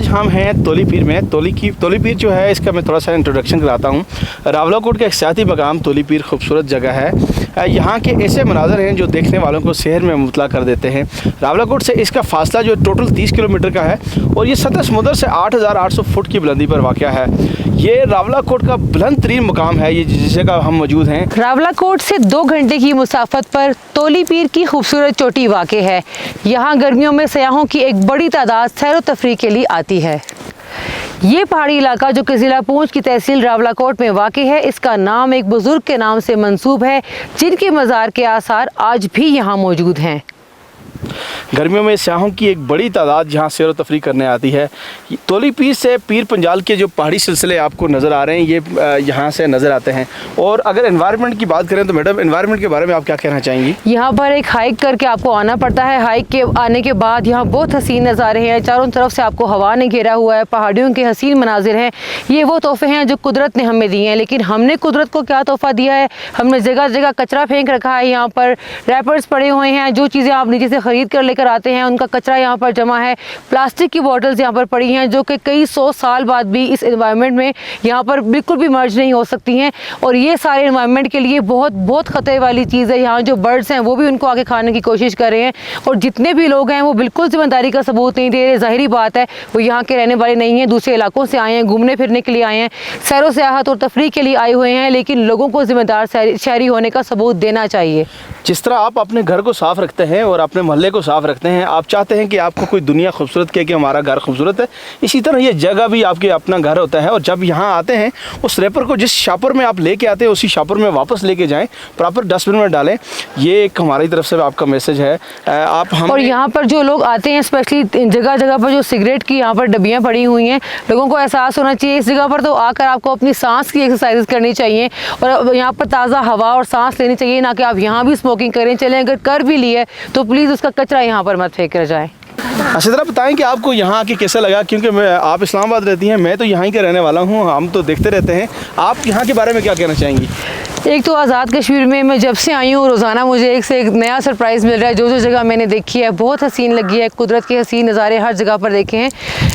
हम हैं तोली पीर में। तोली पीर जो है इसका मैं थोड़ा सा इंट्रोडक्शन कराता हूँ। रावलाकोट का एक सियाती मकाम तोली पीर खूबसूरत जगह है। यहाँ के ऐसे मनाज़र हैं जो देखने वालों को शहर में मुतला कर देते हैं। रावलाकोट से इसका फ़ासला जो टोटल 30 किलोमीटर का है और ये सतह समुद्र से 8,800 फुट की बुलंदी पर वाक़या है। ये रावलाकोट का बुलंद तरीन मुकाम है, ये जिस जगह हम मौजूद हैं। रावलाकोट से 2 घंटे की मुसाफत पर तोली पीर की खूबसूरत चोटी वाक़े है। यहाँ गर्मियों में सयाहों की एक बड़ी तादाद सैर व तफरीह के लिए आती है। ये पहाड़ी इलाका जो कि ज़िला पूंछ की तहसील रावलाकोट में वाक़ है, इसका नाम एक बुज़ुर्ग के नाम से मंसूब है, जिनके मज़ार के आसार आज भी यहाँ मौजूद हैं। गर्मियों में सयाहों की एक बड़ी तादाद यहाँ सैर व तफरीह करने आती है। तोली पीर से पीर पंजाल के जो पहाड़ी सिलसिले आपको नज़र आ रहे हैं, ये यहाँ से नज़र आते हैं। और अगर एनवायरनमेंट की बात करें तो मैडम, एनवायरनमेंट के बारे में आप क्या कहना चाहेंगी? यहाँ पर एक हाइक करके आपको आना पड़ता है। हाइक के आने के बाद यहाँ बहुत हसीन नज़ारे हैं। चारों तरफ से आपको हवा ने घेरा हुआ है, पहाड़ियों के हसीन मनाजिर हैं। ये वो तोहफे हैं जो कुदरत ने हमें दिए हैं। लेकिन हमने कुदरत को क्या तोहफ़ा दिया है? हमने जगह जगह कचरा फेंक रखा है। यहाँ पर रैपर्स पड़े हुए हैं, जो चीज़ें आप नीचे से ख़रीद कर लेकर आते हैं उनका कचरा यहाँ पर जमा है। प्लास्टिक की बॉटल्स यहाँ पर पड़ी हैं जो कि कई 100 साल बाद भी इस एनवायरनमेंट में यहाँ पर बिल्कुल भी मर्ज नहीं हो सकती हैं। और ये सारे एनवायरनमेंट के लिए बहुत ख़तरे वाली चीज़ है। यहाँ जो बर्ड्स हैं वो भी उनको आके खाने की कोशिश कर रहे हैं। और जितने भी लोग हैं वो बिल्कुल जिम्मेदारी का सबूत नहीं दे रहे। ज़ाहिरी बात है वो यहाँ के रहने वाले नहीं हैं, दूसरे इलाकों से आए हैं, घूमने फिरने के लिए आए हैं, सैर सियाहत और तफरीह के लिए आए हुए हैं। लेकिन लोगों को जिम्मेदार शहरी होने का सबूत देना चाहिए। जिस तरह आप अपने घर को साफ़ रखते हैं और अपने मोहल्ले को साफ़ रखते हैं, आप चाहते हैं कि आपको कोई दुनिया खूबसूरत कहे कि हमारा घर खूबसूरत है, इसी तरह ये जगह भी आपके अपना घर होता है। और जब यहाँ आते हैं उस रैपर को जिस शॉपर में आप लेके आते हैं उसी शॉपर में वापस लेके जाएं, प्रॉपर डस्टबिन में डालें। ये एक हमारी तरफ से आपका मैसेज है। आप हम और यहाँ पर जो लोग आते हैं, स्पेशली जगह जगह पर जो सिगरेट की यहाँ पर डब्बियाँ पड़ी हुई हैं, लोगों को एहसास होना चाहिए इस जगह पर तो आकर आपको अपनी सांस की एक्सरसाइज करनी चाहिए और यहाँ पर ताज़ा हवा और सांस लेनी चाहिए, ना कि आप यहाँ भी स्मोकिंग करें। चलें, अगर कर भी लिए तो प्लीज़ उसका कचरा यहाँ पर मत फेंक कर जाए। अच्छी तरह बताएं कि आपको यहाँ आके कैसा लगा, क्योंकि आप इस्लामाबाद रहती हैं, मैं तो यहाँ ही का रहने वाला हूँ, हम तो देखते रहते हैं। आप यहाँ के बारे में क्या कहना चाहेंगी? एक तो आज़ाद कश्मीर में मैं जब से आई हूँ रोज़ाना मुझे एक से एक नया सरप्राइज़ मिल रहा है। जो जगह मैंने देखी है बहुत हसीन लगी है, कुदरत के हसीन नज़ारे हर जगह पर देखे हैं।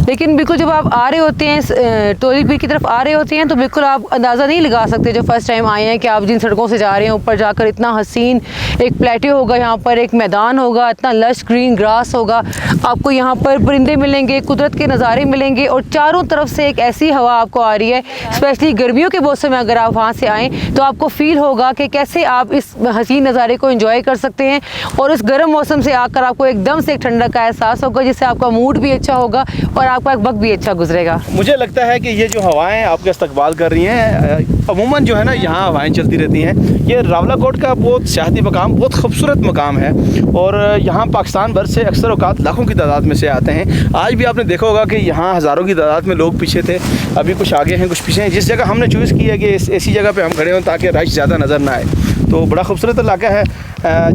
लेकिन बिल्कुल जब आप आ रहे होते हैं तोली पीर की तरफ आ रहे होते हैं तो बिल्कुल आप अंदाज़ा नहीं लगा सकते जो फर्स्ट टाइम आए हैं कि आप जिन सड़कों से जा रहे हैं ऊपर जाकर इतना हसीन एक प्लेट्यू होगा, यहाँ पर एक मैदान होगा, इतना लश ग्रीन ग्रास होगा, आपको यहाँ पर परिंदे मिलेंगे, कुदरत के नज़ारे मिलेंगे और चारों तरफ से एक ऐसी हवा आपको आ रही है। स्पेशली गर्मियों के मौसम में अगर आप वहाँ से आएँ तो आपको फील होगा कि कैसे आप इस हसीन नज़ारे को एंजॉय कर सकते हैं। और इस गर्म मौसम से आकर आपको एकदम से एक ठंडक का एहसास होगा, जिससे आपका मूड भी अच्छा होगा और आपका एक वक्त भी अच्छा गुजरेगा। मुझे लगता है कि ये जो हवाएं आपका इस्तकबाल कर रही हैं, अमूमन जो है ना यहाँ हवाएं चलती रहती हैं। ये रावलाकोट का बहुत सियाती मकाम, बहुत खूबसूरत मकाम है और यहाँ पाकिस्तान भर से अक्सर औकात लाखों की तादाद में से आते हैं। आज भी आपने देखा होगा कि यहाँ हज़ारों की तादाद में लोग पीछे थे, अभी कुछ आगे हैं, कुछ पीछे हैं। जिस जगह हमने चूज़ की है कि ऐसी जगह पे हम खड़े हों ताकि रश ज़्यादा नज़र ना आए, तो बड़ा खूबसूरत इलाका है।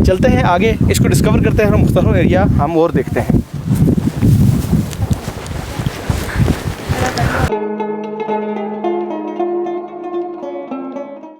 चलते हैं आगे, इसको डिस्कवर करते हैं, मुख्तलिफ एरिया हम और देखते हैं।